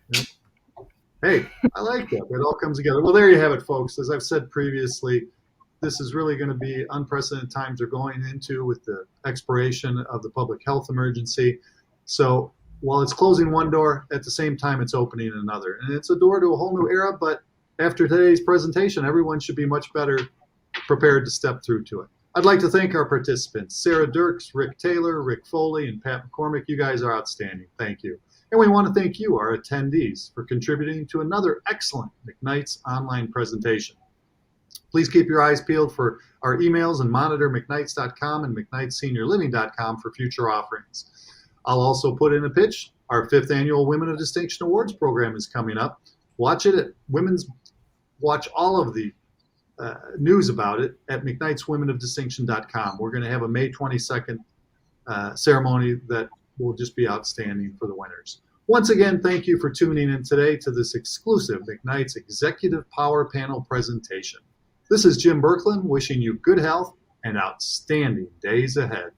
Hey, I like that. It all comes together. Well, there you have it, folks. As I've said previously, this is really going to be unprecedented times we're going into with the expiration of the public health emergency. So while it's closing one door, at the same time, it's opening another. And it's a door to a whole new era, but after today's presentation, everyone should be much better prepared to step through to it. I'd like to thank our participants, Sarah Dirks, Rick Taylor, Rick Foley, and Pat McCormick. You guys are outstanding. Thank you. And we want to thank you, our attendees, for contributing to another excellent McKnight's online presentation. Please keep your eyes peeled for our emails and monitor McKnight's.com and McKnight'sSeniorLiving.com for future offerings. I'll also put in a pitch. Our 5th annual Women of Distinction Awards program is coming up. Watch it at watch all of the news about it at McKnight'sWomenofDistinction.com. We're going to have a May 22nd ceremony that will just be outstanding for the winners. Once again, thank you for tuning in today to this exclusive McKnight's Executive Power Panel presentation. This is Jim Berkland wishing you good health and outstanding days ahead.